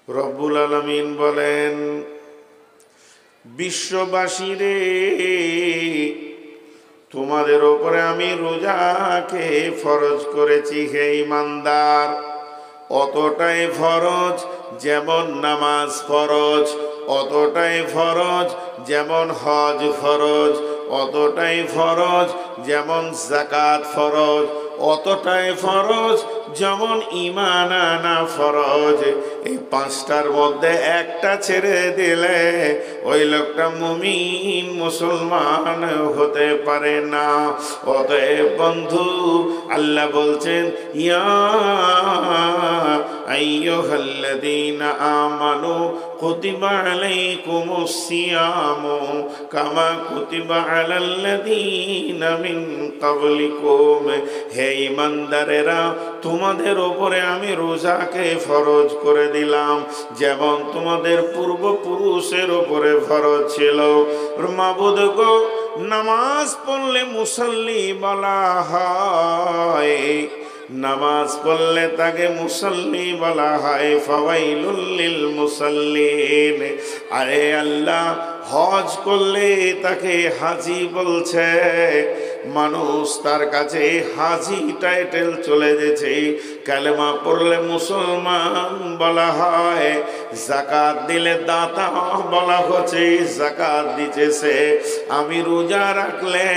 রব্বুল আলামিন বলেন, বিশ্ববাসীরে, তোমাদের ওপরে আমি রোজাকে ফরজ করেছি হে ঈমানদার। অতটাই ফরজ যেমন নামাজ ফরজ, অতটাই ফরজ যেমন হজ ফরজ, অতটাই ফরজ যেমন যাকাত ফরজ, অতটাই ফরজ যেমন ঈমান আনা ফরজ। এই পাঁচটার মধ্যে একটা ছেড়ে দিলে ওই লোকটা মুমিন মুসলমান হতে পারে না। অতএব বন্ধু, আল্লাহ বলছেন, ইয়া আইয়ুহাল্লাযীনা আমানু কুতিবা আলাইকুমুস সিয়ামু কামা কুতিবা আলাল্লাযীনা মিন ক্বাবলিকুম। হে ঈমানদারেরা, তোমাদের ওপরে আমি রোজাকে ফরজ করে দিলাম যেমন তোমাদের পূর্বপুরুষের ওপরে ফরজ ছিল। মাবুদ গো, নামাজ পড়লে মুসাল্লি বলা হয়, নামাজ পড়লে তাকে মুসাল্লি বলা হয়। ফাওয়াইলুল লিল মুসাল্লিন। আরে আল্লাহ, হজ করলে তাকে হাজি বলছে, মানুষ তার কাছে হাজি টাইটেল চলে গেছে। কালেমা পড়লে মুসলমান বলা হয়, যাকাত দিলে দাতা বলা হচ্ছে, যাকাত দিতেছে। আমি রোজা রাখলে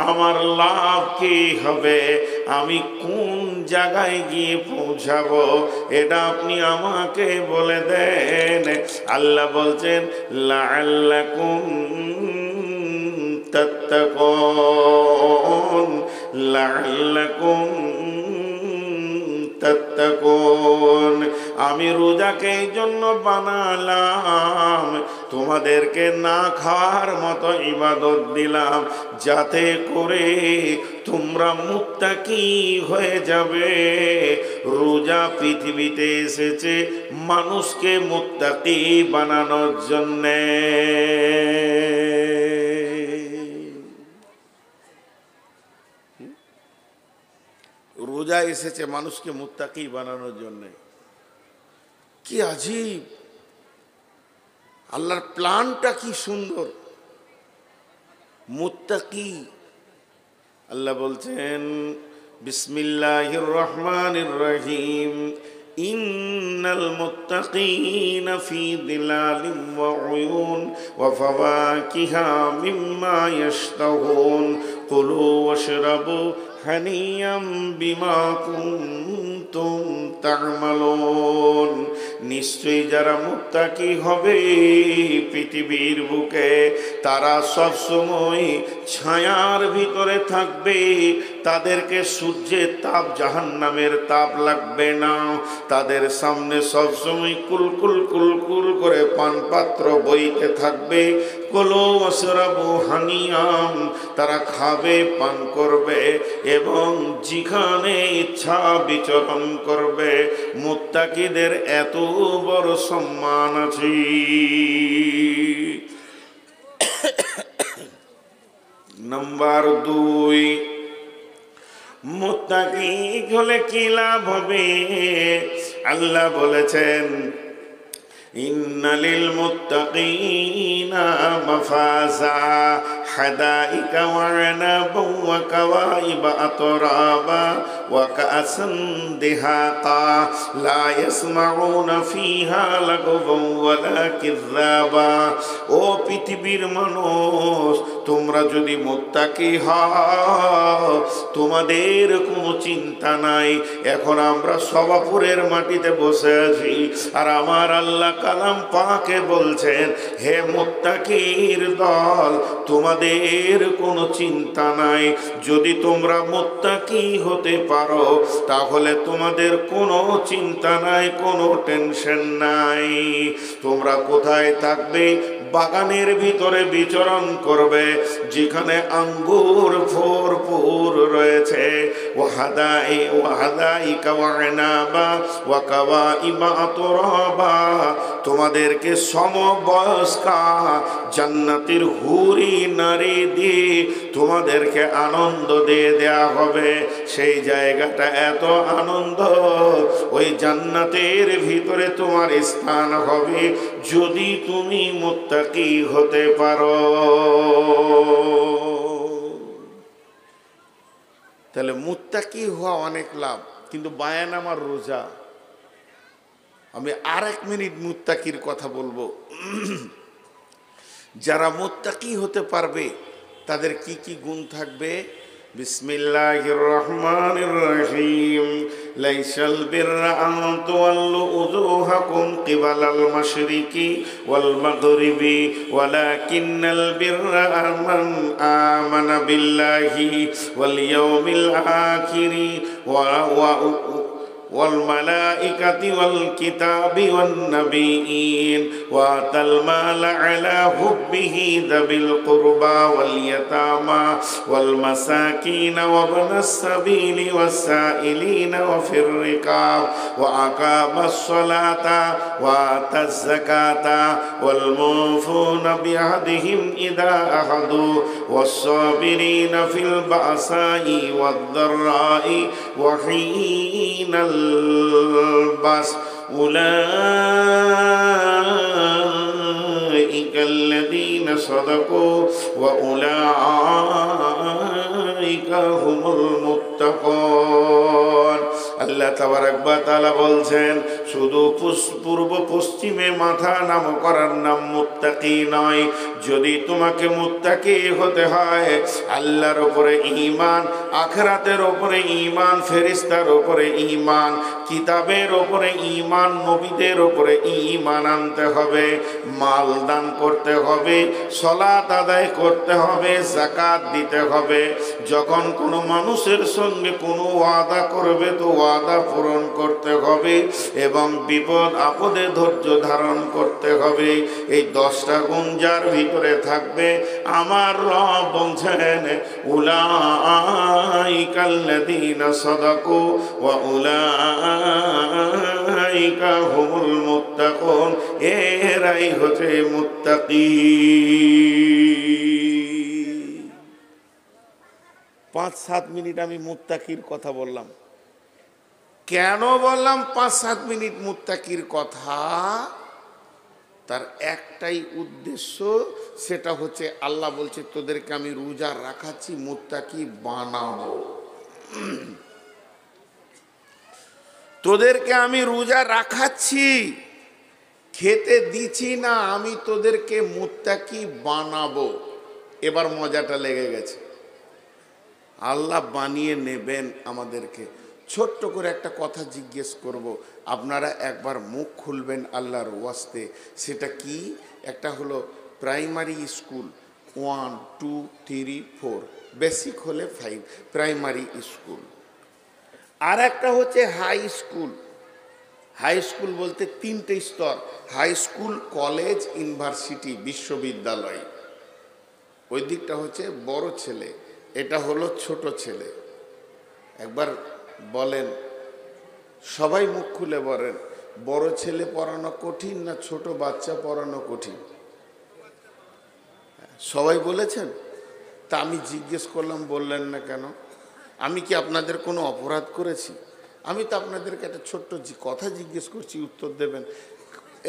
আমার লাভ কি হবে, আমি কোন জায়গায় গিয়ে পৌঁছাবো, এটা আপনি আমাকে বলে দেন। আল্লাহ বলছেন, লাআল্লাকুম তাত্তাকুন, লাআল্লাকুম তাত্তাকুন। আমি রোজাকে এই জন্য বানালাম, তোমাদেরকে না খাওয়ার মতো ইবাদত দিলাম, যাতে করে তোমরা মুত্তাকি হয়ে যাবে। রোজা পৃথিবীতে এসেছে মানুষকে মুত্তাকি বানানোর জন্যে। রোজা এসেছে মানুষকে মুত্তাকি বানানোর জন্য। কি আজীব, আল্লাহর প্ল্যানটা কি সুন্দর। মুত্তাকি, আল্লাহ বলছেন, বিসমিল্লাহির রহমানির রহিম, ইন্নাল মুত্তাকিনা ফি দিলালিন ওয়া উয়ুন ওয়া ফাওয়াকিহা মিম্মা ইয়াশতাহুন কুলু ওয়াশরাবু হানিয়াম বিমা কুনতুম তা'মালুন। নিশ্চয়ই যারা মুত্তাকি হবে পৃথিবীর বুকে, তারা সব সময় ছায়ার ভিতরে থাকবে, তাদেরকে সূর্যের তাপ, জাহান্নামের তাপ লাগবে না। তাদের সামনে সব সময় কুলকুল কুলকুল করে পানপাত্র বইতে থাকবে। কুলু ওয়াশরাবু হানিয়াম, তারা খাবে, পান করবে এবং যেখানে ইচ্ছা বিচরণ করবে। মুত্তাকিদের এত বড় সম্মান আছে। নাম্বার 2, মুত্তাকি হলে কি লাভ হবে? আল্লাহ বলেছেন, ইন্নালিল মুত্তাকিনা মাফাজা হাদাইকা ওয়া আনাবা ওয়া কাওয়াইবা আতরাবা ওয়া কাআসান দিহাকা লা ইয়াসমাউনা ফিহা লাগওয়ান ওয়ালা কিযাবা। ও পৃথিবীর মানুষ, তোমরা যদি মুত্তাকি হও, তোমাদের কোনো চিন্তা নাই। এখন আমরা সবাপুরের মাটিতে বসে আছি, আর আমার আল্লাহ কালাম পাকে বলছেন, হে মুত্তাকির দল, তোমাদের কোনো চিন্তা নাই। যদি তোমরা মুত্তাকি হতে পারো, তাহলে তোমাদের কোনো চিন্তা নাই, কোনো টেনশন নাই। তোমরা কোথায় থাকবে? বাগানের ভিতরে বিচরণ করবে, যেখানে আঙ্গুর ভরপুর রয়েছে, ওয়াহাদাইকা ওয়ানাবা ওয়া কাওয়াইবা আতরাবা, তোমাদেরকে সমবয়স্কা জান্নাতের হুরি নারী দিয়ে তোমাদেরকে আনন্দ দিয়ে দেয়া হবে। সেই জায়গাটা এত আনন্দ, ওই জান্নাতের ভিতরে তোমার স্থান হবে যদি তুমি মুত্তাকি হতে পারো। তাহলে মুত্তাকি হওয়া অনেক লাভ, কিন্তু বায়ান আমার রোজা। আমি আর 1 মিনিট মুত্তাকির কথা বলবো। যারা মুত্তাকি হতে পারবে তাদের কি কি গুণ থাকবে? বিসমিল্লাহির রহমানির রহিম। লাইসাল বিররা আন তুওয়াল্লু উজুহাকুম কিবালাল মাশরিকি ওয়াল মাগরিবি ওয়ালাকিন্নাল বিররা মান আমানা বিল্লাহি ওয়াল ইয়াউমিল আখিরি والملائكة والكتاب والنبيين وآتى المال على حبه ذوي القربى واليتامى والمساكين وابن السبيل والسائلين وفي الرقاب وأقام الصلاة وآتى الزكاة والموفون بعهدهم إذا عاهدوا والصابرين في البأساء والضراء وحين البأس أولئك الذين صدقوا وأولئك هم المتقون। আল্লাহ তাবারক ওয়া তাআলা বলছেন, শুধু পূর্ব পশ্চিমে মাথা নাম করার নাম মুত্তাকি নয়। যদি তোমাকে মুত্তাকি হতে হয়, আল্লাহর উপরে ঈমান, আখিরাতের উপরে ঈমান, ফেরেশতার উপরে ঈমান, কিতাবের উপরে ঈমান, নবীদের উপরে ঈমান আনতে হবে, মাল দান করতে হবে, সালাত আদায় করতে হবে, যাকাত দিতে হবে। যখন কোনো মানুষের সঙ্গে কোনো ওয়াদা করবে তো ওয়াদা পূরণ করতে হবে এবং বিপদ আপদে ধৈর্য ধারণ করতে হবে। এই 10টা গুণ যার ভিতরে থাকবে, আমার রব বলছেন উলাইকাল্লাযীনা সাদাকু ওয়া উলাইকা হুমুল মুত্তাকুন, এরাই হচ্ছে মুত্তাকি। 5-7 মিনিট আমি মুত্তাকির কথা বললাম। কেন বললাম 5-7 মিনিট মুত্তাকির কথা? তার একটাই উদ্দেশ্য, সেটা হচ্ছে আল্লাহ বলছে তোদেরকে আমি রোজা রাখাচ্ছি মুত্তাকি বানাবো। তোদেরকে আমি রোজা রাখাচ্ছি, খেতে দিচ্ছি না, আমি তোদেরকে মুত্তাকি বানাবো। এবার মজাটা লেগে গেছে। আল্লাহ বানিয়ে নেবেন আমাদেরকে। ছোট্ট করে একটা কথা জিজ্ঞেস করব, আপনারা একবার মুখ খুলবেন আল্লাহর ওয়াস্তে। সেটা কি? একটা হলো প্রাইমারি স্কুল 1, 2, 3, 4, বেসিক হলে 5, প্রাইমারি স্কুল। আর একটা হচ্ছে হাই স্কুল। হাই স্কুল বলতে 3টে স্তর: হাই স্কুল, কলেজ, ইউনিভার্সিটি, বিশ্ববিদ্যালয়। ওই দিকটা হচ্ছে বড় ছেলে, এটা হলো ছোট ছেলে। একবার বলেন, সবাই মুখ খুলে বলেন, বড় ছেলে পড়ানো কঠিন না ছোট বাচ্চা পড়ানো কঠিন? সবাই বলেছেন। তা আমি জিজ্ঞেস করলাম, বললেন না কেন? আমি কি আপনাদের কোনো অপরাধ করেছি? আমি তো আপনাদেরকে একটা ছোট্ট কথা জিজ্ঞেস করছি, উত্তর দেবেন।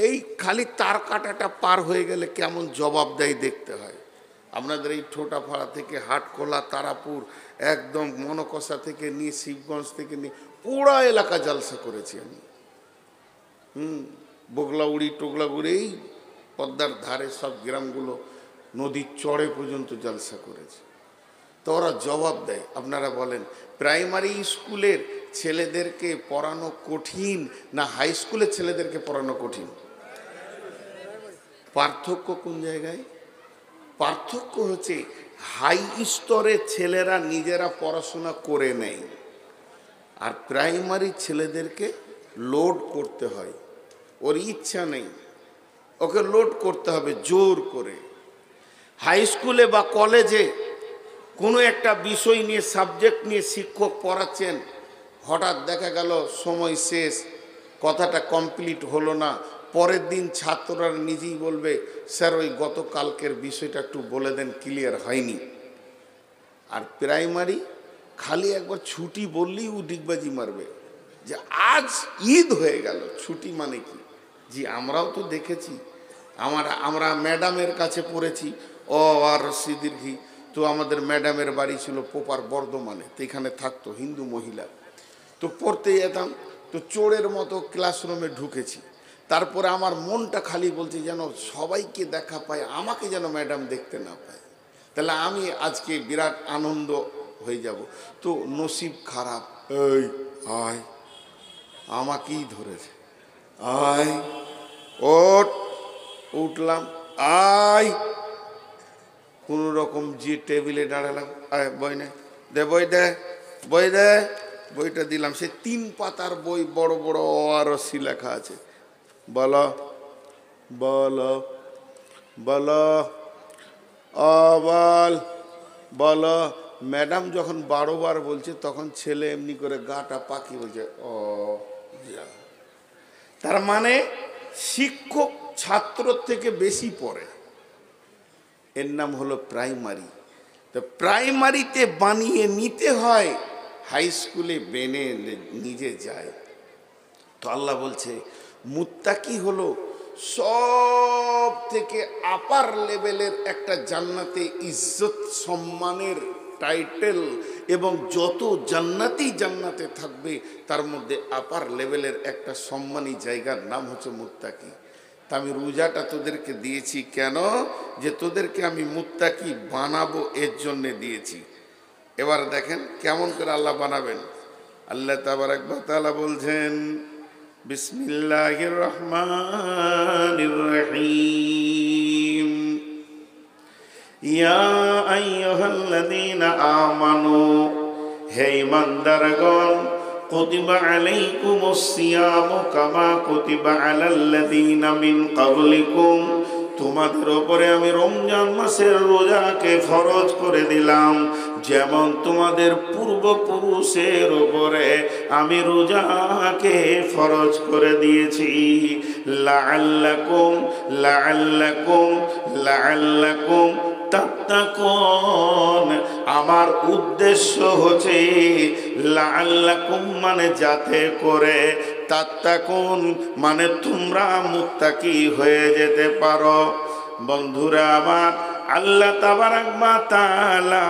এই খালি তার কাটাটা পার হয়ে গেলে কেমন জবাব দেয় দেখতে হয়। আপনাদের এই ঠোঁটাপাড়া থেকে হাটখোলা, তারাপুর, একদম মনকষা থেকে নিয়ে শিবগঞ্জ থেকে নিয়ে পুরা এলাকা জালসা করেছি আমি। বগলাউড়ি টোগলাগুড়ি, এই পদ্মার ধারে সব গ্রামগুলো, নদীর চড়ে পর্যন্ত জালসা করেছে। তো ওরা জবাব দেয়। আপনারা বলেন, প্রাইমারি স্কুলের ছেলেদেরকে পড়ানো কঠিন না হাই স্কুলের ছেলেদেরকে পড়ানো কঠিন? পার্থক্য কোন জায়গায়? পার্থক্য হচ্ছে হাই স্তরের ছেলেরা নিজেরা পড়াশোনা করে নেয়, আর প্রাইমারি ছেলেদেরকে লোড করতে হয়। ওর ইচ্ছা নেই, ওকে লোড করতে হবে জোর করে। হাই স্কুলে বা কলেজে কোনো একটা বিষয় নিয়ে সাবজেক্ট নিয়ে শিক্ষক পড়াচ্ছেন, হঠাৎ দেখা গেল সময় শেষ, কথাটা কমপ্লিট হলো না, পরের দিন ছাত্ররা নিজেই বলবে স্যার ওই গতকালকের বিষয়টা একটু বলে দেন, ক্লিয়ার হয়নি। আর প্রাইমারি খালি একবার ছুটি বললেই ও ডিগবাজি মারবে যে আজ ঈদ হয়ে গেল, ছুটি মানে কি? জি আমরাও তো দেখেছি, আমরা ম্যাডামের কাছে পড়েছি অ আর রশিদীর্ঘি। তো আমাদের ম্যাডামের বাড়ি ছিল পোপার বর্ধমানে, তো এখানে থাকতো হিন্দু মহিলা, তো পড়তে যেতাম, তো চোরের মতো ক্লাসরুমে ঢুকেছি। তারপরে আমার মনটা খালি বলছে যেন সবাইকে দেখা পায়, আমাকে যেন ম্যাডাম দেখতে না পায়, তাহলে আমি আজকে বিরাট আনন্দ হয়ে যাব। তো নসিব খারাপ, এই আয়, আমাকেই ধরেছে, আয় ওঠ, উঠলাম, আয়, কোনো রকম যে টেবিলে দাঁড়ালাম, আয় বই নে, দে বই দে, বই দে, বইটা দিলাম। সে 3 পাতার বই, বড় বড় অরসি লেখা আছে, বলো বলো বলো বল বলো। ম্যাডাম যখন 12 বার বলছে তখন ছেলে এমনি করে গাটা পাকি বলছে ও। তার মানে শিক্ষক ছাত্র থেকে বেশি পড়ে, এর নাম হলো প্রাইমারি। তো প্রাইমারিতে বানিয়ে নিতে হয়, হাই স্কুলে বেনে নিজে যায়। তো আল্লাহ বলছে মুত্তাকি হলো সব থেকে আপার লেভেলের একটা জান্নাতে ইজ্জত সম্মানের টাইটেল, এবং যত জান্নাতি জান্নাতে থাকবে তার মধ্যে আপার লেভেলের একটা সম্মানী জায়গার নাম হচ্ছে মুত্তাকি। তা আমি রোজাটা তোদেরকে দিয়েছি কেন? যে তোদেরকে আমি মুত্তাকি বানাবো, এর জন্যে দিয়েছি। এবার দেখেন কেমন করে আল্লাহ বানাবেন। আল্লাহ তাবারাক ওয়া তাআলা বলছেন বিসমিল্লাহির রহমানির রহিম, ইয়া আইয়ুহাল্লাযীনা আমানু, হে ঈমানদারগণ, কুতিবা আলাইকুমুস সিয়ামু কামা কুতিবা আলাল্লাযীনা মিন ক্বাবলিকুম, তোমাদের উপরে আমি রমজান মাসের রোজাকে ফরজ করে দিলাম, যেমন তোমাদের পূর্বপুরুষের উপরে আমি রোজাকে ফরজ করে দিয়েছি। লাআল্লাকুম লাআল্লাকুম লাআল্লাকুম তাত্তাকুন, আমার উদ্দেশ্য হচ্ছে লাআল্লাকুম মানে যাতে করে, তাত্তাকুন মানে তোমরা মুত্তাকি হয়ে যেতে পারো। বন্ধুরা আমার, আল্লাহ তাবারাক ওয়া তাআলা,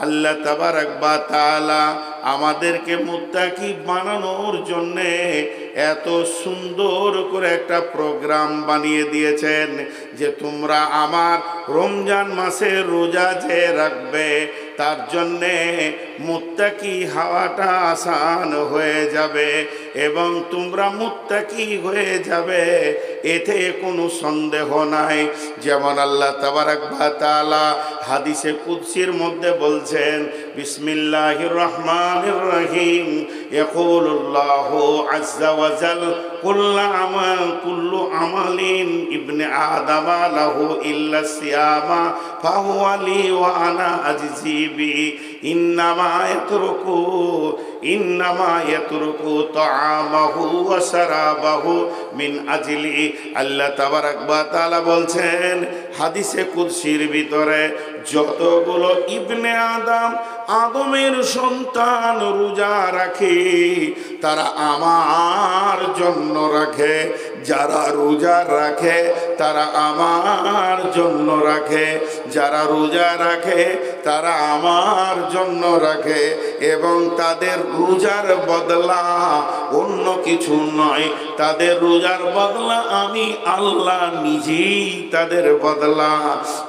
আল্লাহ তাবারাক ওয়া তাআলা আমাদেরকে মুত্তাকি বানানোর জন্যে এত সুন্দর করে একটা প্রোগ্রাম বানিয়ে দিয়েছেন যে তোমরা আমার রমজান মাসে রোজা যে রাখবে তার জন্যে মুত্তাকি হওয়াটা আসান হয়ে যাবে, এবং তোমরা মুত্তাকি হয়ে যাবে, এতে কোনো সন্দেহ নাই। যেমন আল্লাহ তাবারাক ওয়া তাআলা হাদিসে কুদসির মধ্যে বলছেন বিসমিল্লাহির রহমানির রহিম, ইয়াকুলুল্লাহু আযজা ওয়া জাল কুল্লু আমালিন ইবনে আদামা লাহু ইল্লা সিয়ামা ফাহুয়া লি ওয়া আনা আজজি বি, ইন্নামা ইয়াতরুকু তাআমাহু ওয়া শারাবাহু মিন আজলি। আল্লাহ তাবারাক ওয়া তাআলা বলছেন হাদিসে কুদসির ভিতরে, যতগুলো ইবনে আদম, আদমের সন্তান রোজা রাখে তারা আমার জন্য রাখে, যারা রোজা রাখে তারা আমার জন্য রাখে, যারা রোজা রাখে তারা আমার জন্য রাখে, এবং তাদের রোজার বদলা অন্য কিছু নয়, তাদের রোজার বদলা আমি আল্লাহ নিজেই তাদের বদলা।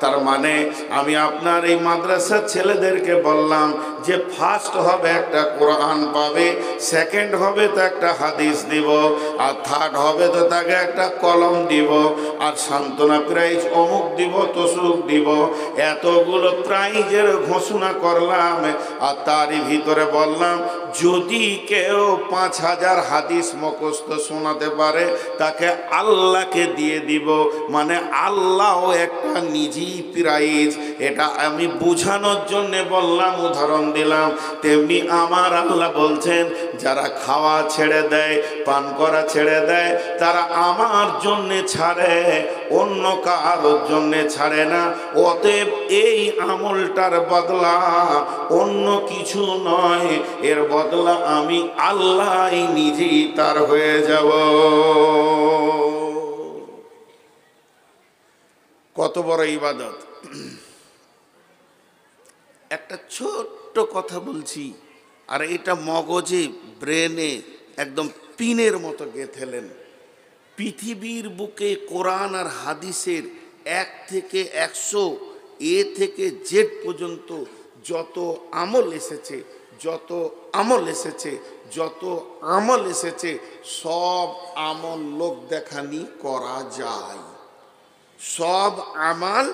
তার মানে আমি আপনার এই মাদ্রাসার ছেলেদেরকে বললাম যে ফার্স্ট হবে একটা কোরআন পাবে, সেকেন্ড হবে তো একটা হাদিস দিব, আর থার্ড হবে তো তাকে একটা কলম দিব, আর সান্ত্বনা প্রাইজ অমুক দিব, তসুক দিব, এতগুলো প্রাইজের ঘোষণা করলাম। আর তারই ভিতরে বললাম যদি কেউ 5000 হাদিস মুখস্থ শোনাতে পারে তাকে আল্লাহকে দিয়ে দিব, মানে আল্লাহ একটা নিজেই প্রাইজ। এটা আমি বোঝানোর জন্য বললাম, উদাহরণ দিলাম। তেমনি আমার আল্লাহ বলছেন যারা খাওয়া ছেড়ে দেয়, পান করা ছেড়ে দেয়, তারা আমার জন্য ছাড়ে, অন্য কারোর জন্য ছাড়ে না। অতএব এই আমলটার বদলা অন্য কিছু নয়, এর বদলা আমি আল্লাহ নিজেই তার হয়ে যাব। কত বড় ইবাদত! একটা ছোট্ট কথা বলছি, আর এটা মগজে, ব্রেনে একদম পিনের মতো গেঁথেলেন। পৃথিবীর বুকে কোরআন আর হাদিসের 1 থেকে 100 এ থেকে জেড পর্যন্ত যত আমল এসেছে, যত আমল এসেছে, যত আমল এসেছে, সব আমল লোক দেখানি করা যায়। সব আমাল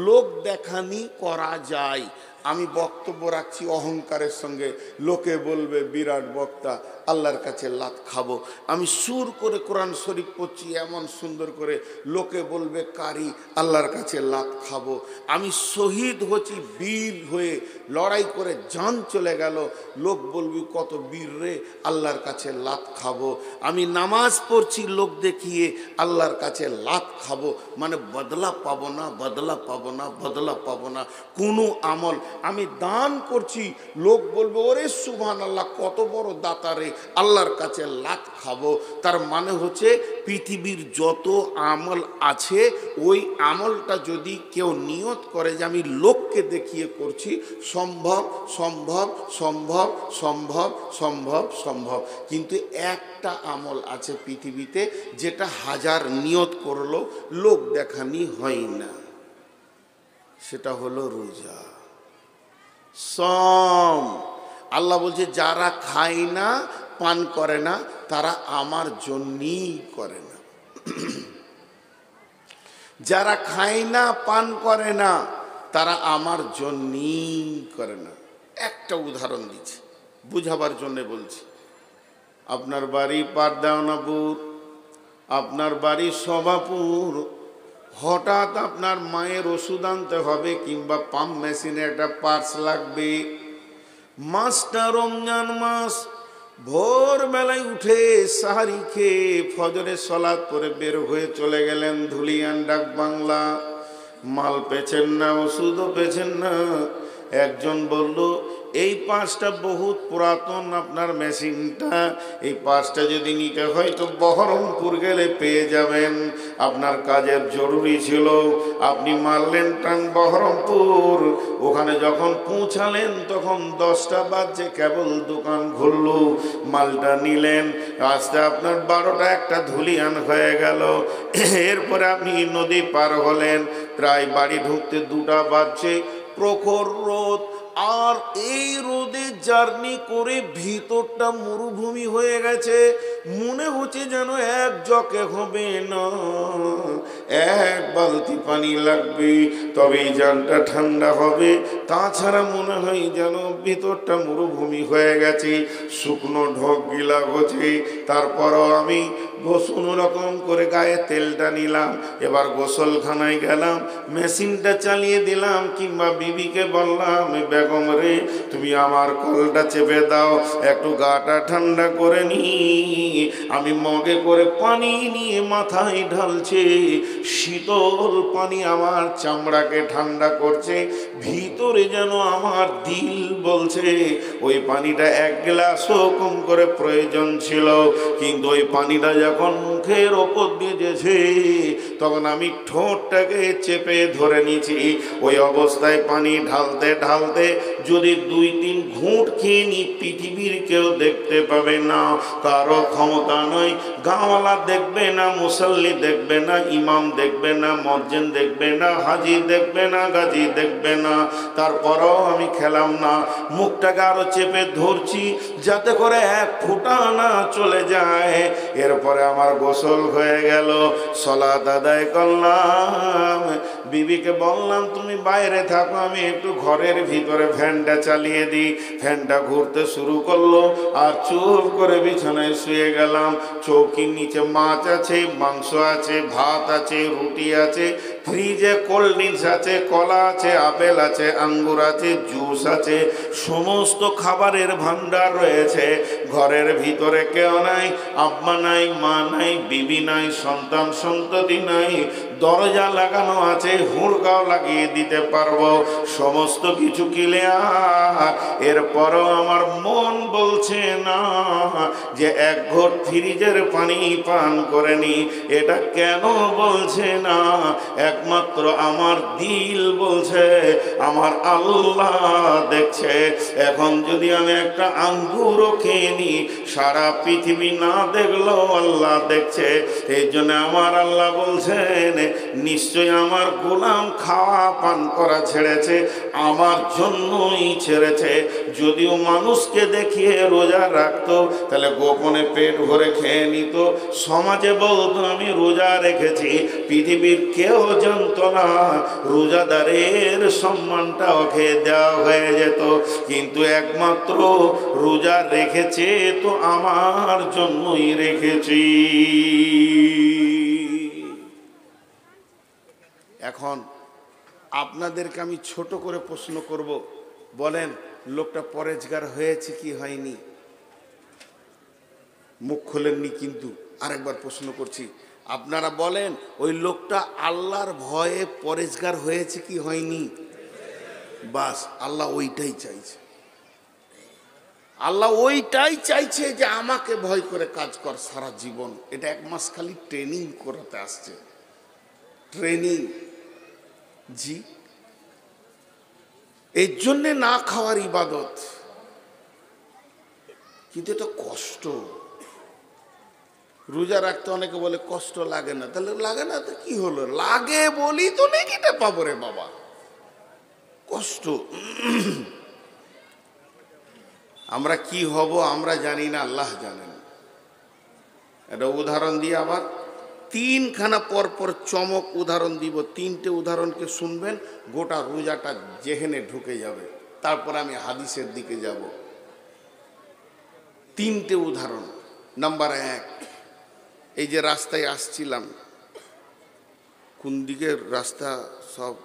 লোক দেখানি করা যায়। আমি বক্তব্য রাখছি অহংকারের সঙ্গে, লোকে বলবে বিরাট বক্তা, আল্লাহর কাছে লাত খাবো। আমি সুর করে কোরআন শরীফ পড়ছি এমন সুন্দর করে, লোকে বলবে কারি, আল্লাহর কাছে লাত খাবো। আমি শহীদ হচ্ছি, বীর হয়ে লড়াই করে জান চলে গেল, লোক বলবি কত বীর রে, আল্লাহর কাছে লাত খাবো। আমি নামাজ পড়ছি লোক দেখিয়ে, আল্লাহর কাছে লাত খাবো, মানে বদলা পাবো না, বদলা পাবো না, বদলা পাবো না কোনো আমল। আমি দান করছি, লোক বলবে ওরে সুবহানাল্লাহ, কত বড় দাতা রে, আল্লাহর কাছে লাত খাবো। তার মানে হচ্ছে পৃথিবীর যত আমল আছে, ওই আমলটা যদি কেউ নিয়ত করে যে আমি লোককে দেখিয়ে করছি, সম্ভব সম্ভব সম্ভব সম্ভব সম্ভব সম্ভব। কিন্তু একটা আমল আছে পৃথিবীতে, যেটা 1000 নিয়ত করলো লোক দেখানি হয় না, সেটা হলো রোজা, সম। আল্লাহ বলছে যারা খায় না, পান করে না, তারা আমার জন্যই করে না। যারা খায় না, পান করে না, তারা আমার জন্যই করে না। একটা উদাহরণ দিচ্ছি, বুঝাবার জন্য বলছি। আপনার বাড়ি পারদাওনাপুর, আপনার বাড়ি সভাপুর, হঠাৎ আপনার মায়ের ওষুধ আনতে হবে, কিংবা পাম্প মেশিনে একটা পার্টস লাগবে। মাসটা রমজান মাস, ভোরবেলায় উঠে সাহারি খেয়ে ফজরের সলাত পরে বের হয়ে চলে গেলেন ধুলিয়ান ডাক বাংলা। মাল পেছেন না, ওষুধও পেছেন না। একজন বলল এই পাঁচটা বহুত পুরাতন আপনার মেশিনটা, এই পাঁচটা যদি নিতে হয় তো বহরমপুর গেলে পেয়ে যাবেন, আপনার কাজের জরুরি ছিল। আপনি মারলেন টান বহরমপুর, ওখানে যখন পৌঁছালেন তখন 10টা বাজে, কেবল দোকান খুলল, মালটা নিলেন, আস্তে আপনার 12টা 1টা ধুলিয়ান হয়ে গেল। এরপরে আপনি নদী পার হলেন, প্রায় বাড়ি ঢুকতে 2টা বাজছে, প্রখর রোদ। আর এই রোদে জার্নি করে ভিতরটা মরুভূমি হয়ে গেছে, মনে হচ্ছে যেন এক জকে হবে না, 1 বালতি পানি লাগবে তবেই জানটা ঠান্ডা হবে, তাছাড়া মনে হয় যেন ভিতরটা মরুভূমি হয়ে গেছে, শুকনো ঢোক গিলা হচ্ছে। তারপরও আমি গোসল রকম করে গায়ে তেলটা নিলাম, এবার গোসলখানায় গেলাম, মেশিনটা চালিয়ে দিলাম, কিংবা বিবিকে বললাম বেগম রে তুমি আমার কলটা চেপে দাও, একটু গাটা ঠান্ডা করে নি। আমি মগে করে পানি নিয়ে মাথায় ঢালছে, শীতল পানি আমার চামড়াকে ঠান্ডা করছে, ভিতরে যেন আমার দিল বলছে ওই পানিটা 1 গ্লাসও কম করে প্রয়োজন ছিল। কিন্তু ওই পানিটা যখন মুখের ওপর দিয়ে যেছে, তখন আমি ঠোঁটটাকে চেপে ধরে নিয়েছি। ওই অবস্থায় পানি ঢালতে ঢালতে যদি 2-3 ঘুঁট খেয়ে নি, পৃথিবীর কেউ দেখতে পাবে না, কারো ক্ষমতা নয়, গাঁওয়ালা দেখবে না, মুসল্লি দেখবে না, ইমাম দেখবে না, মসজিদ দেখবে না, হাজি দেখবে না, গাজী দেখবে না। তারপরও আমি খেলাম না, মুখটাকে আরো চেপে ধরছি যাতে করে 1 ফোঁটা না চলে যায়। এরপরে আমার গোসল হয়ে গেল, সালাত আদায় করলাম। বিবিকে বললাম তুমি বাইরে থাকো, আমি একটু ঘরের ভিতরে ফ্যানটা চালিয়ে দিই। ফ্যানটা ঘুরতে শুরু করলো আর চুপ করে বিছানায় শুয়ে গেলাম। চৌকির নিচে মাছ আছে, মাংস আছে, ভাত আছে, রুটি আছে, ফ্রিজে কোল্ড ড্রিঙ্কস আছে, কলা আছে, আপেল আছে, আঙ্গুর আছে, জুস আছে, সমস্ত খাবারের ভান্ডার রয়েছে। ঘরের ভিতরে কেউ নাই, আব্বা নাই, মা নাই, বিবি নাই, সন্তান সন্ততি নাই। দরজা লাগানো আছে, হুড়কাও লাগিয়ে দিতে পারবো, সমস্ত কিছু ক্লিয়ার। এরপরও আমার মন বলছে না যে এক ঘট ফ্রিজের পানি পান করেনি। এটা কেন বলছে না? একমাত্র আমার দিল বলছে, আমার আল্লাহ দেখছে। এখন যদি আমি একটা আঙ্গুরও খেয়ে নিই, সারা পৃথিবী না দেখলেও আল্লাহ দেখছে। এই জন্য আমার আল্লাহ বলছেন, নিশ্চয় আমার গোলাম খাওয়া পান করা ছেড়েছে, আমার জন্যই ছেড়েছে। যদিও মানুষকে দেখিয়ে রোজা রাখতো, তাহলে গোপনে পেট ভরে খেয়ে নিত, সমাজে বলতো আমি রোজা রেখেছি, পৃথিবীর কেউ জানতো না, রোজাদারের সম্মানটা ওকে দেওয়া হয়ে যেত। কিন্তু একমাত্র রোজা রেখেছে তো আমার জন্যই রেখেছি। এখন আপনাদেরকে আমি ছোট করে প্রশ্ন করব, বলেন লোকটা পরেজগার হয়েছে কি হয়নি? মুখ খোলেননি, কিন্তু আরেকবার প্রশ্ন করছি, আপনারা বলেন ওই লোকটা আল্লাহর ভয়ে পরেজগার হয়েছে কি হয়নি? বাস, আল্লাহ ওইটাই চাইছে। আল্লাহ ওইটাই চাইছে যে আমাকে ভয় করে কাজ কর সারা জীবন। এটা 1 মাস খালি ট্রেনিং করাতে আসছে, ট্রেনিং। জি, এর জন্যে না খাওয়ার ইবাদত, কিন্তু এটা কষ্ট। রোজা রাখতে অনেকে বলে কষ্ট লাগে না, তাহলে লাগে না তো কি হলো? লাগে বলি তো নেকিটা পাবো রে বাবা। কষ্ট। আমরা কি হব আমরা জানি না, আল্লাহ জানেন। একটা উদাহরণ দিয়ে আবার 3খানা পরপর চমক উদাহরণ দিব। 3টে উদাহরণকে শুনবেন, গোটা রোজাটা জেহেনে ঢুকে যাবে। তারপর আমি হাদিসের দিকে যাব। 3টে উদাহরণ। নাম্বার 1, এই যে রাস্তায় আসছিলাম, কোন দিকের রাস্তা সব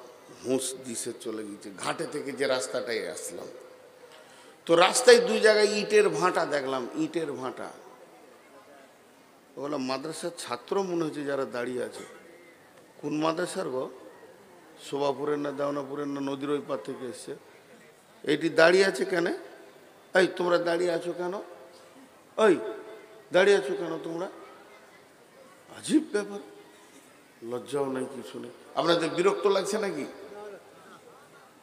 হুঁস দিশে চলে গেছে, ঘাটে থেকে যে রাস্তাটাই আসলাম, তো রাস্তায় 2 জায়গায় ইটের ভাঁটা দেখলাম, ইটের ভাঁটা। ওগুলো মাদ্রাসার ছাত্র মনে হচ্ছে যারা দাঁড়িয়ে আছে। কোন মাদ্রাসার গো? শোভাপুরের না দেওনাপুরের না নদীর ওই পার থেকে এসছে। এইটি দাঁড়িয়ে আছে কেন? এই তোমরা দাঁড়িয়ে আছো কেন? ওই দাঁড়িয়ে আছো কেন তোমরা? আজীব ব্যাপার, লজ্জাও নাই কিছু নেই। আপনাদের বিরক্ত লাগছে নাকি?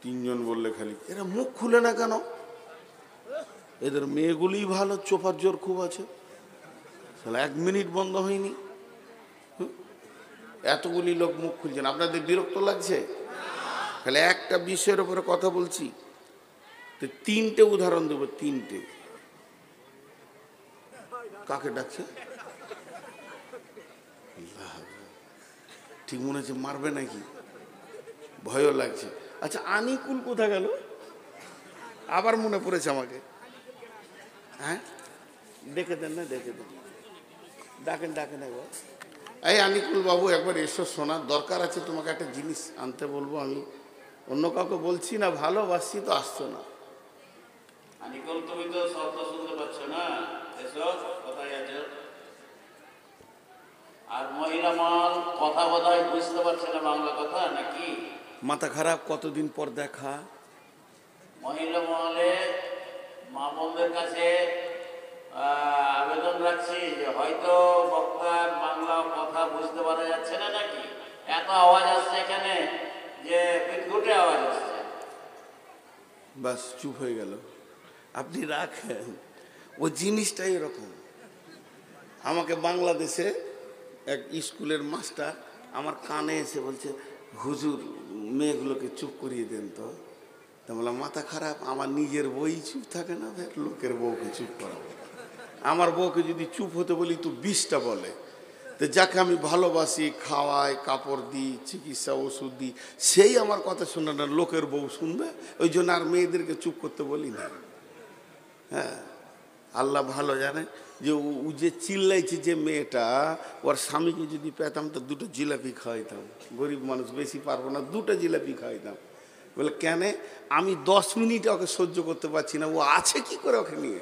3 জন বললে খালি, এরা মুখ খুলে না কেন? এদের মেয়েগুলি ভালো, চোপার জোর খুব আছে। 1 মিনিট বন্ধ হয়নি, এতগুলি লোক মুখ খুলছেন। আপনাদের বিরক্ত লাগছে? তাহলে একটা বিষয়ের উপরে কথা বলছি, তো 3টে উদাহরণ দেব। 3টে। কাকে ডাকছে? ঠিক মনে হচ্ছে মারবে নাকি, ভয়ও লাগছে। আচ্ছা, আনিকুল কোথা গেল? আবার মনে পড়েছে আমাকে। হ্যাঁ, ডেকে দেন না, ডেকে দেন, ডাকেন ডাকেন একবার। এই আনিকুল বাবু, একবার এসো, শোনার দরকার আছে, তোমাকে একটা জিনিস আনতে বলবো। আমি অন্য কাউকে বলছি না, ভালোবাসছি তো, আসছো না। আনিকুল, তুমি তো শব্দ শুনতে পাচ্ছ না, এসো, কোথায় আছো? আর মহিলা মাল কথা বোধহয় বুঝতে পারছে না, বাংলা কথা নাকি? মাথা খারাপ, কতদিন পর দেখা। মহিলা মহলে মা বোনদের কাছে আবেদন রাখছি যে হয়তো বক্তার বাংলা কথা বুঝতে পারা যাচ্ছে না নাকি, এত আওয়াজ আসছে এখানে যে বিদ্যুটে আওয়াজ আসছে। বাস, চুপ হয়ে গেল। আপনি রাখেন, ওই জিনিসটাই এরকম। আমাকে বাংলাদেশে এক স্কুলের মাস্টার আমার কানে এসে বলছে, হুজুর মেয়েগুলোকে চুপ করিয়ে দেন তো। তা বললাম মাথা খারাপ, আমার নিজের বই চুপ থাকে না, লোকের বউকে চুপ করাবো? আমার বউকে যদি চুপ হতে বলি তো 20টা বলে। তো যাকে আমি ভালোবাসি, খাওয়াই, কাপড় দিই, চিকিৎসা ওষুধ দিই, সেই আমার কথা শুনে না, লোকের বউ শুনবে। ওই জন্য আর মেয়েদেরকে চুপ করতে বলি না। হ্যাঁ, আল্লাহ ভালো জানে যে ও যে চিল্লাইছে যে মেয়েটা, ওর স্বামীকে যদি পেতাম তো দুটো জিলাপি খাওয়াইতাম। গরিব মানুষ, বেশি পারবো না, দুটো জিলাপি খাওয়াইতাম। বলে কেন? আমি 10 মিনিট ওকে সহ্য করতে পারছি না, ও আছে কি করে ওকে নিয়ে?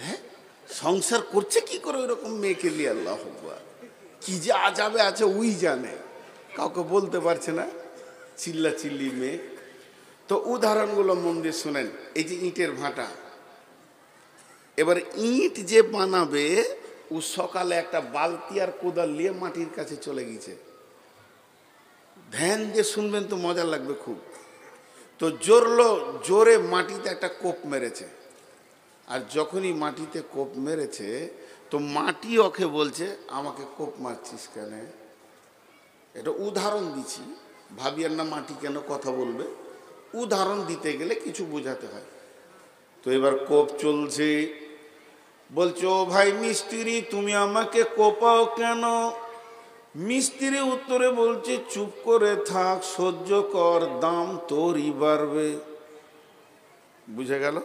হ্যাঁ, সংসার করছে কি করে ওইরকম মেয়েকে নিয়ে? আল্লাহ আকবার, কি যে আজাবে আছে ওই জানে, কাউকে বলতে পারছে না, চিল্লা চিল্লি মেয়ে। তো উদাহরণগুলো মন দিয়ে শোনেন। এই যে ইটের ভাটা, এবার ইট যে বানাবে, ও সকালে একটা বালতি আর কোদাল নিয়ে মাটির কাছে চলে গেছে। ধ্যান দিয়ে শুনবেন তো মজা লাগবে খুব। তো জোরে মাটিতে একটা কোপ মেরেছে, আর যখনই মাটিতে কোপ মেরেছে তো মাটি ওকে বলছে, আমাকে কোপ মারছিস কেন? এটা উদাহরণ দিচ্ছি, ভাবিয়ার না মাটি কেন কথা বলবে। উদাহরণ দিতে গেলে কিছু বোঝাতে হয়। তো এবার কোপ চলছে, বলছো ভাই মিস্ত্রি, তুমি আমাকে কোপাও কেন? মিস্ত্রি উত্তরে বলছে, চুপ করে থাক, সহ্য কর, দাম তোরই বাড়বে। বুঝে গেল?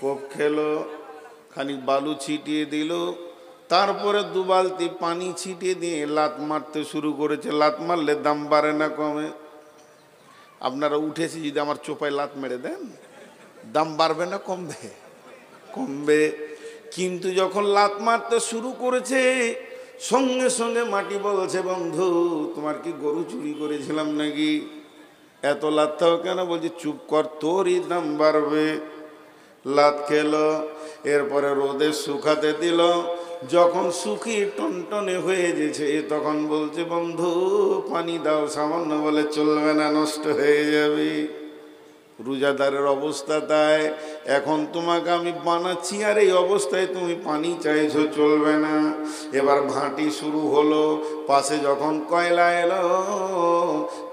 কোপ খেলো, খানিক বালু ছিটিয়ে দিল, তারপরে 2 বালতি পানি ছিটিয়ে দিয়ে লাত মারতে শুরু করেছে। লাত মারলে দাম বাড়ে না কমে? আপনারা উঠেছি যদি আমার চোপায় লাত মেরে দেন, দাম বাড়বে না কমবে? কমবে। কিন্তু যখন লাত মারতে শুরু করেছে, সঙ্গে সঙ্গে মাটি বলছে, বন্ধু তোমার কি গরু চুরি করেছিলাম নাকি? এত লাতটাও কেন? বলছে চুপ কর, তোরই দাম বাড়বে। লাত খেলো, এরপরে রোদে শুকাতে দিল। যখন শুকিয়ে টনটনে হয়ে গেছে, তখন বলছে, বন্ধু পানি দাও সামান্য। বলে চলবে না, নষ্ট হয়ে যাবে। রোজাদারের অবস্থা তাই। এখন তোমাকে আমি বানাচ্ছি, আর এই অবস্থায় তুমি পানি চাইছো, চলবে না। এবার ভাঁটি শুরু হলো। পাশে যখন কয়লা এলো,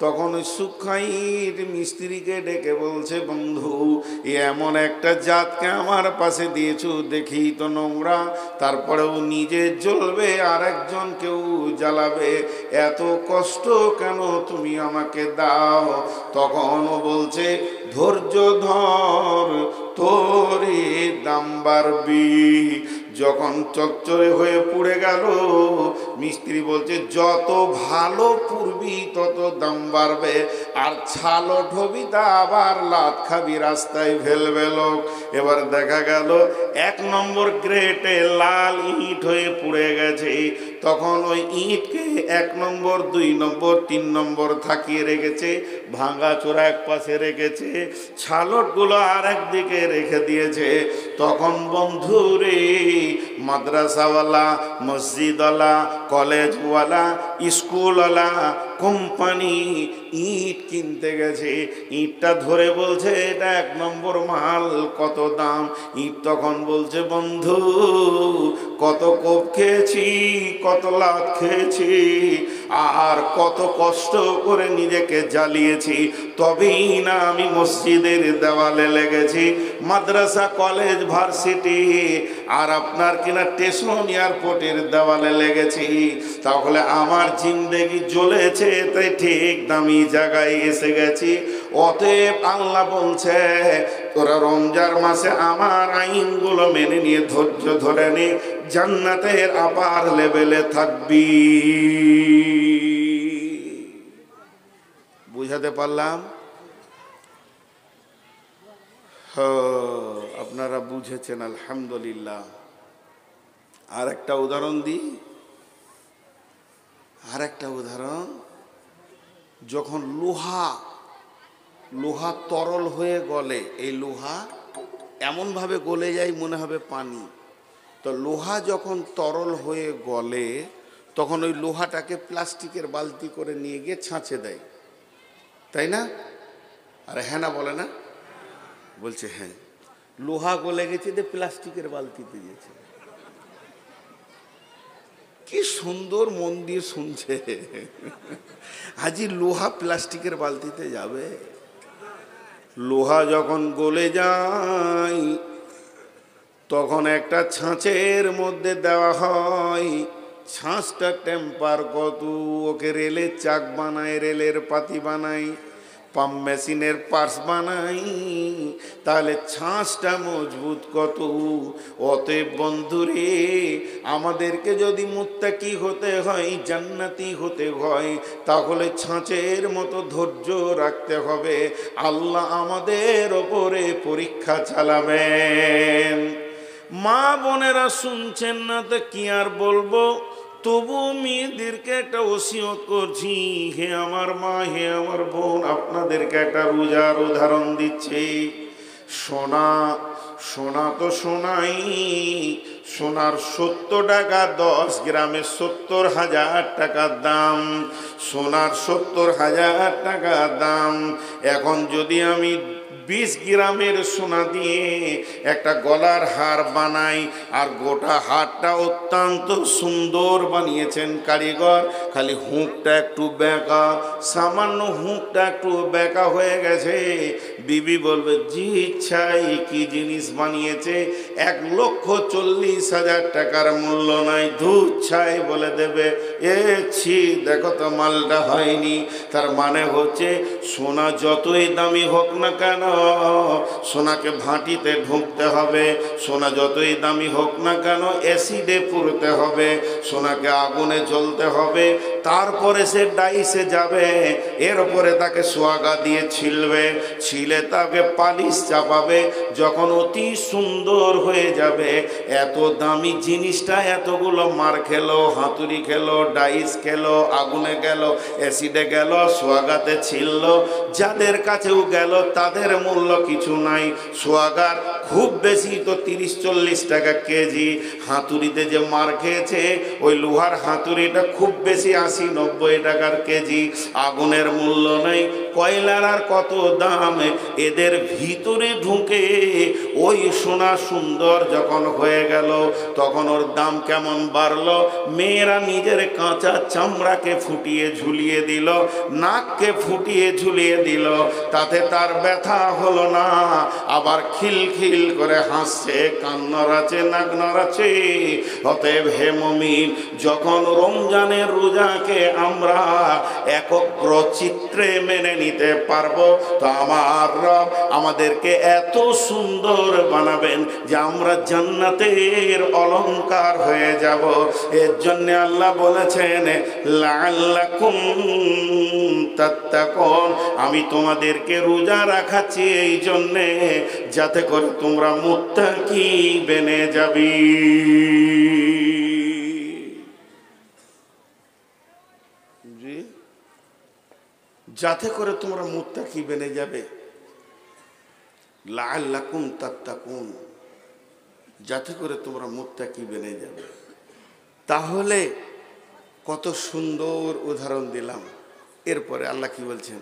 তখন ওই সুখাইট মিস্ত্রিকে ডেকে বলছে, বন্ধু এমন একটা জাতকে আমার পাশে দিয়েছো, দেখি তো নোংরা, তারপরেও নিজে জ্বলবে আর একজন কেউ জ্বালাবে, এত কষ্ট কেন তুমি আমাকে দাও? তখন ও বলছে, ধৈর্য ধর, তোরই দাম বাড়বি। যখন চচ্চরে হয়ে পুড়ে গেল, মিস্ত্রি বলছে, যত ভালো পুড়বি তত দাম বাড়বে, আর ছালো ঢবি তা আবার লাত খাবি, রাস্তায় ফেলবে লোক। এবার দেখা গেল 1 নম্বর গ্রেটে লাল ইট হয়ে পুড়ে গেছে। তখন ওই ইটকে 1 নম্বর, 2 নম্বর, 3 নম্বর থাকিয়ে রেখেছে, ভাঙা চোরা এক পাশে রেখেছে, ছালটগুলো আর একদিকে রেখে দিয়েছে। তখন বন্ধুরে, মাদ্রাসাওয়ালা, মসজিদওয়ালা, কলেজওয়ালা, স্কুলওয়ালা, কোম্পানি ইট কিনতে গেছে। ইটটা ধরে বলছে, এটা 1 নম্বর মাল, কত দাম? ইট তখন বলছে, বন্ধু কত কোপ খেয়েছি, কত লাত খেয়েছি, আর কত কষ্ট করে নিজেকে জ্বালিয়েছি, তবেই না আমি মসজিদের দেওয়ালে লেগেছি, মাদ্রাসা, কলেজ, ভার্সিটি, আর আপনার কিনা স্টেশন, এয়ারপোর্টের দেওয়ালে লেগেছি। তাহলে আমার জিন্দেগি জ্বলেছে, তাই ঠিক দামি জায়গায় এসে গেছি। অতএব আল্লাহ বলছে, তোরা রমজান মাসে আমার আইনগুলো মেনে নিয়ে ধৈর্য ধরে নে, জান্নাতের আপার লেভেলে থাকবি। বুঝাতে পারলাম? আপনারা বুঝেছেন, আলহামদুলিল্লাহ। আর একটা উদাহরণ দিই, আর একটা উদাহরণ। যখন লোহা তরল হয়ে গলে, এই লোহা এমনভাবে গলে যায় মনে হবে পানি। তো লোহা যখন তরল হয়ে গলে, তখন ওই লোহাটাকে প্লাস্টিকের বালতি করে নিয়ে গিয়ে ছাঁচে দেয়, তাই না? আরে হ্যাঁ না বলে না? বলছে হ্যাঁ। লোহা গলে গেছে, যে প্লাস্টিকের বালতিতে গেছে। কি সুন্দর মন দিয়ে শুনছে। আজই লোহা প্লাস্টিকের বালতিতে যাবে? লোহা যখন গলে যায়, তখন একটা ছাঁচের মধ্যে দেওয়া হয়। ছাঁচটা টেম্পার কত, ওকে রেলের চাক বানায়, রেলের পাতি বানাই, পাম্প মেশিনের পার্স বানাই, তাহলে ছাঁচটা মজবুত কত। অতএব বন্ধুরে, আমাদেরকে যদি মুত্তাকি হতে হয়, জান্নাতি হতে হয়, তাহলে ছাঁচের মতো ধৈর্য রাখতে হবে। আল্লাহ আমাদের ওপরে পরীক্ষা চালাবেন। মা বোনেরা শুনছেন না তো কি আর বলবো, তবু মেয়েদেরকে একটা ওসিয়ত করছি, হে আমার মা, হে আমার বোন, আপনাদেরকে একটা রোজার উদাহরণ দিচ্ছি। সোনা, সোনা তো সোনাই, সোনার 70 টাকা 10 গ্রামে 70,000 টাকার দাম। সোনার 70,000 টাকার দাম। এখন যদি আমি 20 গ্রামের সোনা দিয়ে একটা গলার হার বানাই, আর গোটা হারটা অত্যন্ত সুন্দর বানিয়েছেন কারিগর, খালি হুঁকটা একটু বেঁকা, সামান্য হুঁকটা একটু বেঁকা হয়ে গেছে, বিবি বলবে জি ইচ্ছাই কি জিনিস বানিয়েছে, 1,40,000 টাকার মূল্য নাই, দুধ ছাই বলে দেবে। ছি, দেখো তো মালটা হয়নি। তার মানে হচ্ছে সোনা যতই দামি হোক না কেন, সোনাকে ভাটিতে ঢুকতে হবে। সোনা যতই দামি হোক না কেন, অ্যাসিডে পুড়তে হবে, সোনাকে আগুনে জ্বলতে হবে, তারপরে সে ডাইসে যাবে। এর উপরে তাকে সোয়াগা দিয়ে ছিলবে, ছিলে তাকে পালিশ চাপাবে। যখন অতি সুন্দর হয়ে যাবে, এত দামি জিনিসটা এতগুলো মার খেলো, হাতুড়ি খেলো, ডাইস খেলো, আগুনে গেল, অ্যাসিডে গেল, সোয়াগাতে ছিল, যাদের কাছেও গেল তাদের মূল্য কিছু নাই। সোয়াগার খুব বেশি তো 30-40 টাকা কেজি। হাতুড়িতে যে মার খেয়েছে, ওই লোহার হাতুড়িটা খুব বেশি 80-90 টাকার কেজি। আগুনের মূল্য নেই। কয়লার আর কত দাম। এদের ভিতরে ঢুকে ওই সোনা সুন্দর যখন হয়ে গেল, তখন ওর দাম কেমন বাড়লো। মেয়েরা নিজের কাঁচা চামড়াকে ফুটিয়ে ঝুলিয়ে দিল, নাককে ফুটিয়ে ঝুলিয়ে দিল, তাতে তার ব্যথা হলো না, আবার খিলখিল করে হাসছে, কান নড়াচ্ছে, নাক নড়াচ্ছে। অতএব হে মুমিন, যখন রমজানের রোজাকে আমরা একগ্র চিত্রে মেনে নিতে পারবো, তো আমার রব আমাদেরকে এত সুন্দর বানাবেন যে আমরা জান্নাতের অলংকার হয়ে যাব। এর জন্য আল্লাহ বলেছেন লাআল্লাকুম তাত্তাকুন, আমি তোমাদেরকে রোজা রাখাচ্ছি এই জন্যে যাতে করে তোমরা মুত্তাকি বেনে যাবি। যাতে করে তোমরা মুত্তাকি বেনে যাবে। লাআল্লাকুম তাত্তাকুন, যাতে করে তোমরা মুত্তাকি বেনে যাবে। তাহলে কত সুন্দর উদাহরণ দিলাম। এরপরে আল্লাহ কি বলছেন?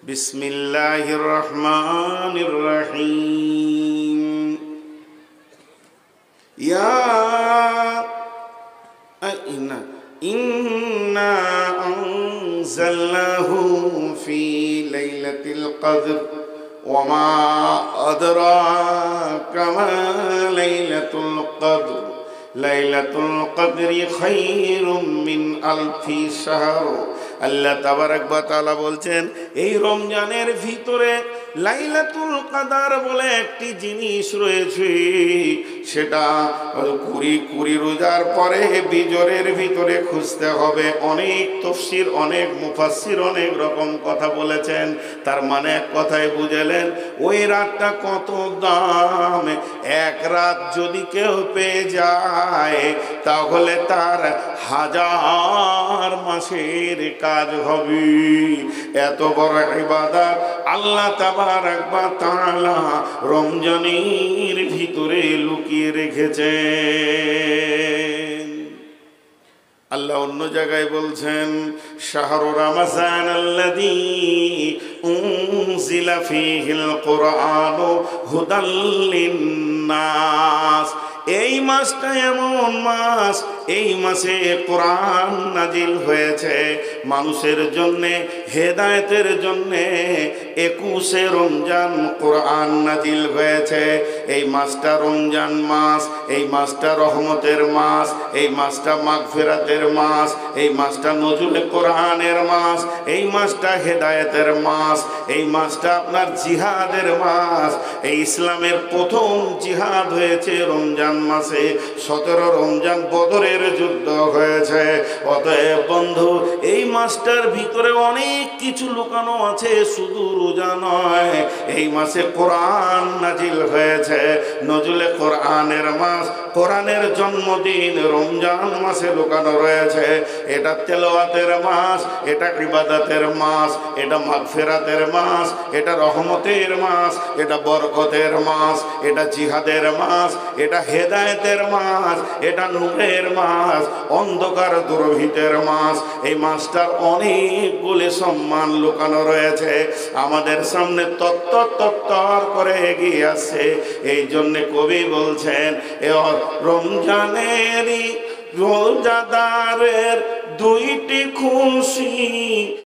বিসমিল্লাহির রহমানির রহিম। ইন্না আনজালনাহু ফি লাইলাতিল কদর ওয়া মা আদরাকা মা লাইলাতুল কদর লাইলাতুল কদরি খায়রুম মিন আলফি শাহর। আল্লাহ তাবারক ওয়া তাআলা বলছেন, এই রমজানের ভিতরে লাইলাতুল কদর বলে একটি জিনিস রয়েছে, সেটা কুড়ি রোজার পরে বিজরের ভিতরে খুঁজতে হবে। অনেক তাফসীর, অনেক মুফাসসির অনেক রকম কথা বলেছেন। তার মানে এক কথায় বুঝালেন, ওই রাতটা কত দাম। এক রাত যদি কেউ পেয়ে যায়, তাহলে তার 1000 মাসের কাজ হবে। এত বড় ইবাদত আল্লাহ তাবারক ওয়া তাআলা রমজানের ভিতরে লুকিয়ে রেখেছেন। আল্লাহ অন্য জায়গায় বলছেন, শাহরু রমাজান আল্লাযী উনজিলা ফীহিল কুরআনু হুদাল লিন্নাস। এই মাসটা এমন মাস, এই মাসে কোরআন নাজিল হয়েছে মানুষের জন্যে, হেদায়েতের জন্যে। 21শে রমজান কোরআন নাজিল হয়েছে। এই মাসটা রমজান মাস, এই মাসটা রহমতের মাস, এই মাসটা মাগফিরাতের মাস, এই মাসটা নজুলে কোরআনের মাস, এই মাসটা হেদায়েতের মাস, এই মাসটা আপনার জিহাদের মাস। এই ইসলামের প্রথম জিহাদ হয়েছে রমজান মাসে। 17 রমজান বদরের যুদ্ধ হয়েছে। অতএব বন্ধু, এই মাসটার ভিতরে অনেক কিছু লুকানো আছে, শুধু রোজা নয়। এই মাসে কোরআন নাজিল হয়েছে, নজুলে কোরআনের মাস, কোরআনের জন্মদিন রমজান মাসে লুকানো রয়েছে। এটা তেলাওয়াতের মাস, এটা ইবাদতের মাস, এটা মাগফিরাতের মাস, এটা রহমতের মাস, এটা বরকতের মাস, এটা জিহাদের মাস, এটা হেদায়েতের মাস, এটা নূরের মাস, অন্ধকার দুর্ভিতের মাস। এই মাসটার অনেকগুলি সম্মান লুকানো রয়েছে, আমাদের সামনে তত্তর করে এগিয়ে আসছে। এই জন্যে কবি বলছেন, এ রমজানেরই রোজাদারের দুইটি খুশি